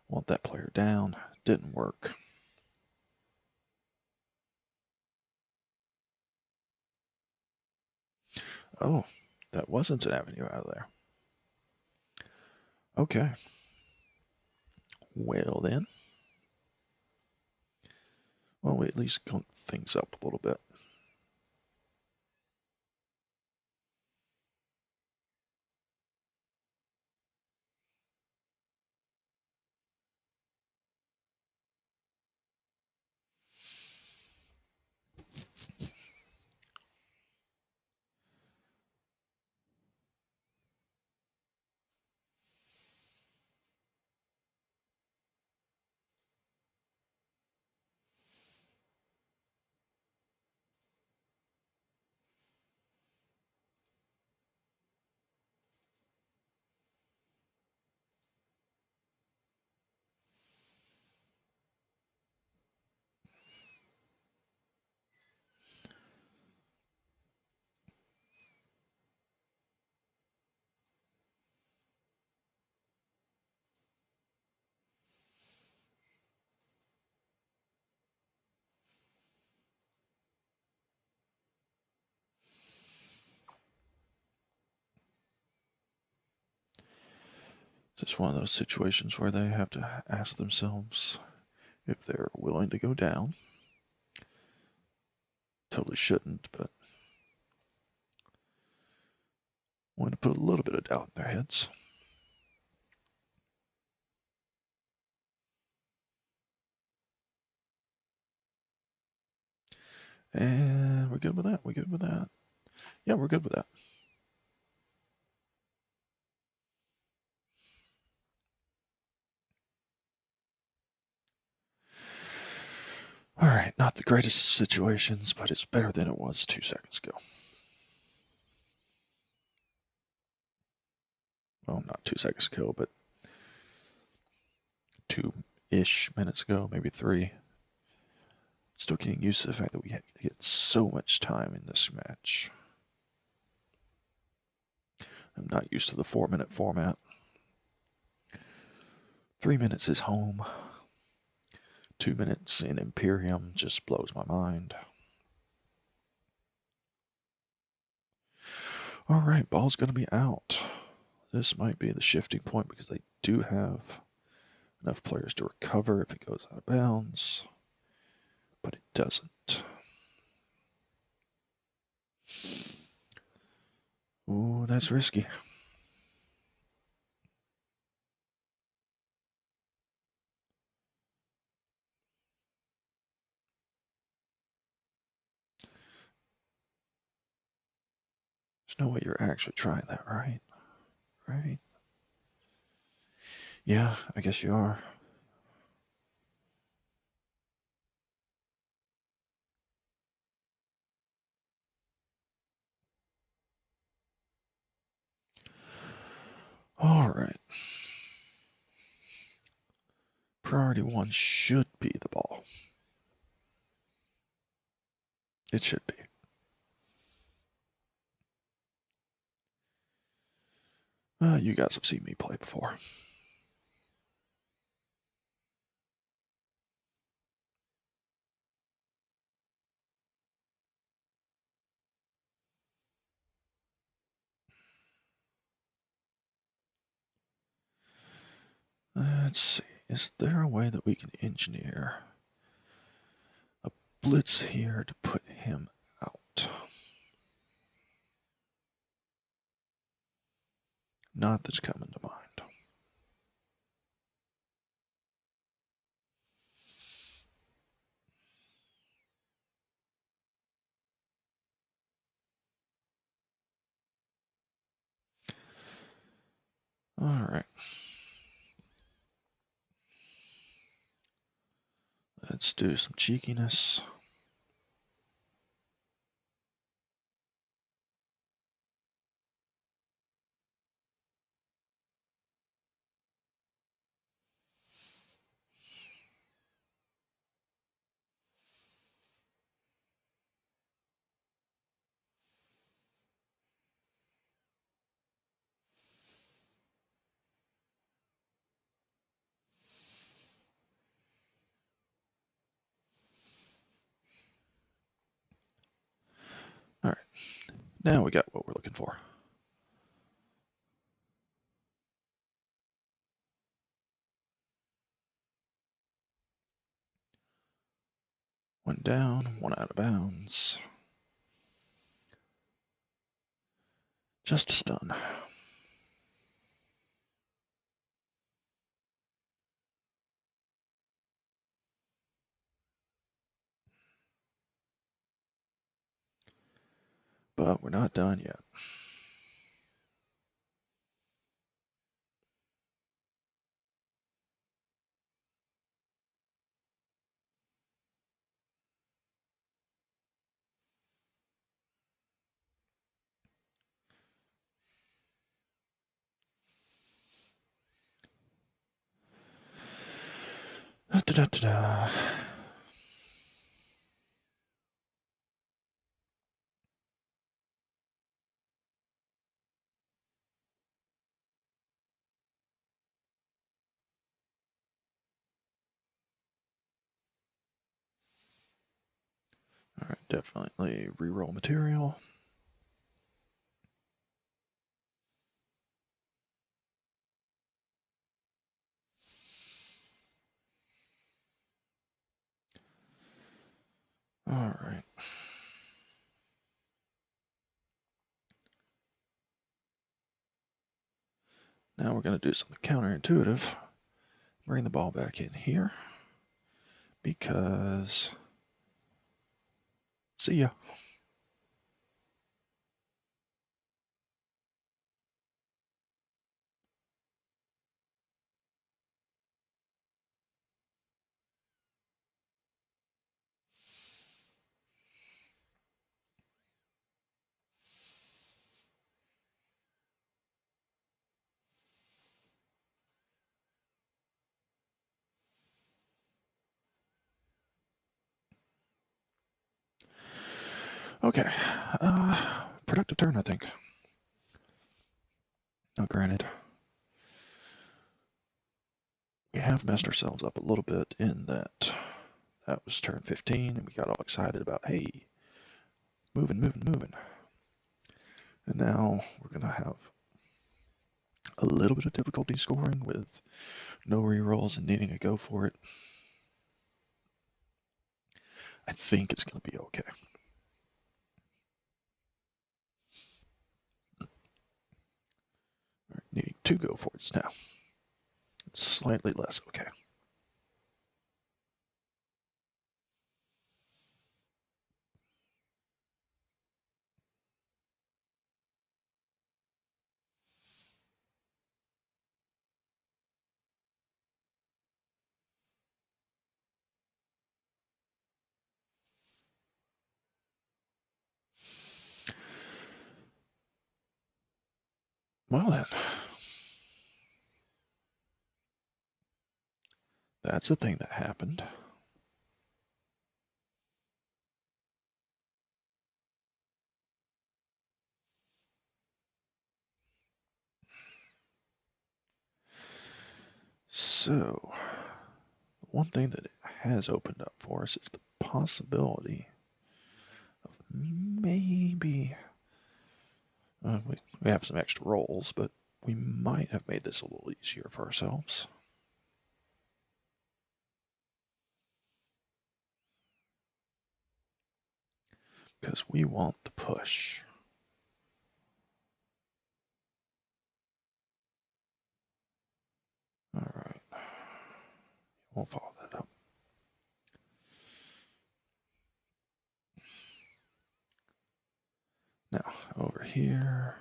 want that player down. Didn't work. Oh, that wasn't an avenue out of there. Okay. Well then. Well, we at least got things up a little bit. Just one of those situations where they have to ask themselves if they're willing to go down. Totally shouldn't, but want to put a little bit of doubt in their heads. And we're good with that. We're good with that. Yeah, we're good with that. All right, not the greatest of situations, but it's better than it was 2 seconds ago. Well, not 2 seconds ago, but 2-ish minutes ago, maybe 3. Still getting used to the fact that we get so much time in this match. I'm not used to the 4-minute format. 3 minutes is home. 2 minutes in Imperium just blows my mind. All right, ball's going to be out. This might be the shifting point because they do have enough players to recover if it goes out of bounds, but it doesn't. Ooh, that's risky. There's no way you're actually trying that, right? Right? Yeah, I guess you are. All right. Priority 1 should be the ball. It should be. You guys have seen me play before. Let's see. Is there a way that we can engineer a blitz here to put him out? Not that's coming to mind. All right. Let's do some cheekiness. All right. Now we got what we're looking for. One down, one out of bounds. Just a stun. But we're not done yet. Da-da-da-da. All right, definitely reroll material. Alright. Now we're going to do something counterintuitive. Bring the ball back in here. Because... See ya. Okay. Productive turn, I think. Now, granted, we have messed ourselves up a little bit in that was turn 15, and we got all excited about, hey, moving. And now we're going to have a little bit of difficulty scoring with no rerolls and needing to go for it. I think it's going to be okay. All right, needing 2 go for it now. It's slightly less okay. Well then, that's the thing that happened. So, one thing that it has opened up for us is the possibility of maybe, we have some extra rolls, but we might have made this a little easier for ourselves. Because we want the push. Alright. We'll follow that up. Now, over here.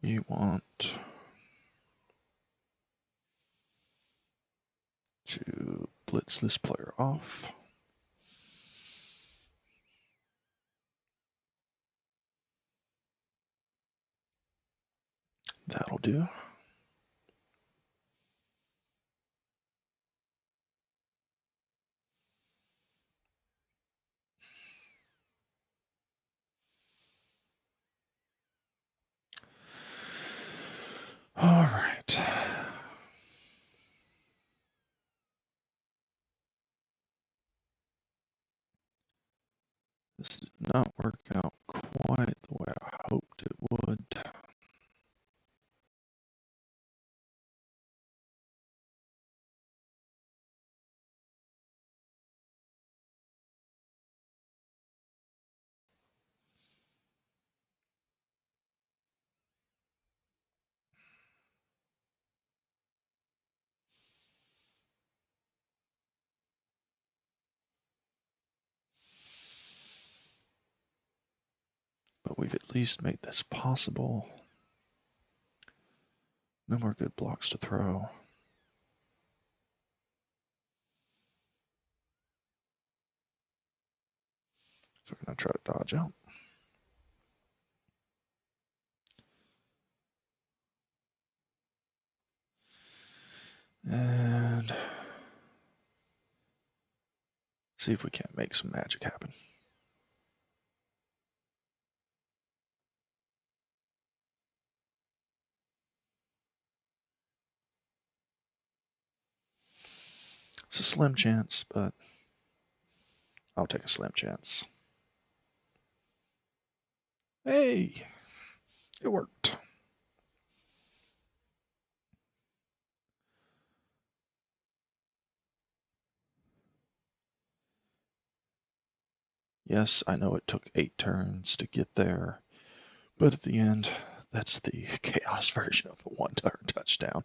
We want to blitz this player off. That'll do. All right. This did not work out quite the way I hoped it would. But we've at least made this possible. No more good blocks to throw. So we're going to try to dodge out. And see if we can't make some magic happen. It's a slim chance, but I'll take a slim chance. Hey, it worked. Yes, I know it took 8 turns to get there, but at the end, that's the chaos version of a one-turn touchdown.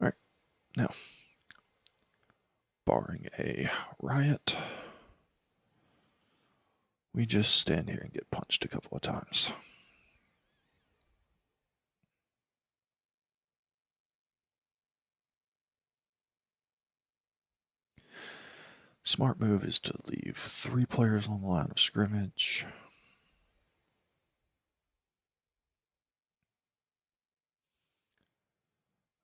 All right, now, barring a riot, we just stand here and get punched a couple of times. Smart move is to leave 3 players on the line of scrimmage.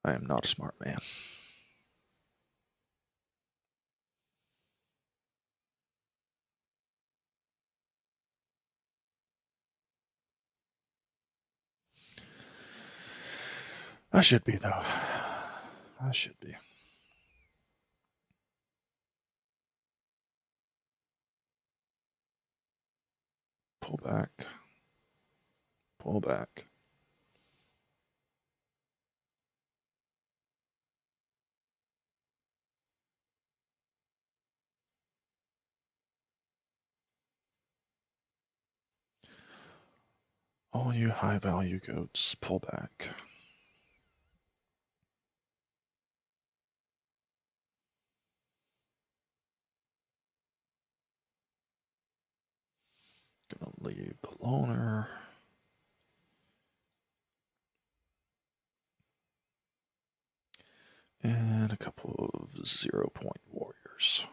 I am not a smart man. I should be, though. I should be. Pull back. Pull back. All you high value goats, pull back. Gonna leave the loner. And a couple of 0-point warriors.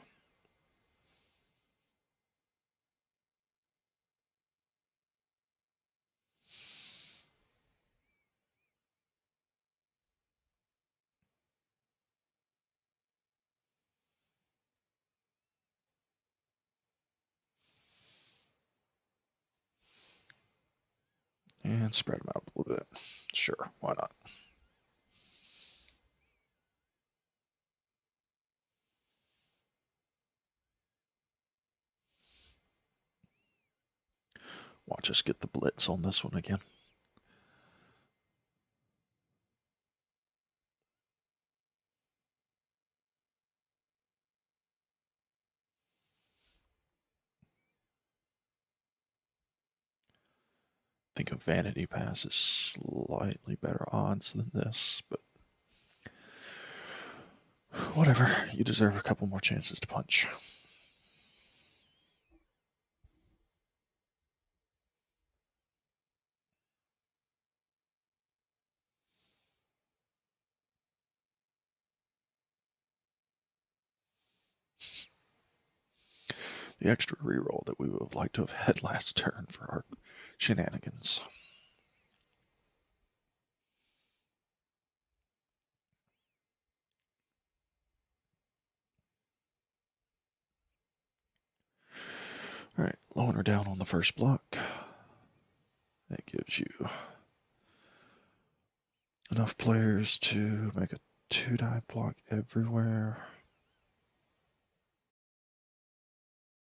And spread them out a little bit. Sure, why not? Watch us get the blitz on this one again. I think a vanity pass is slightly better odds than this, but whatever. You deserve a couple more chances to punch. The extra reroll that we would have liked to have had last turn for our shenanigans. All right, loner down on the first block. That gives you enough players to make a 2-die block everywhere.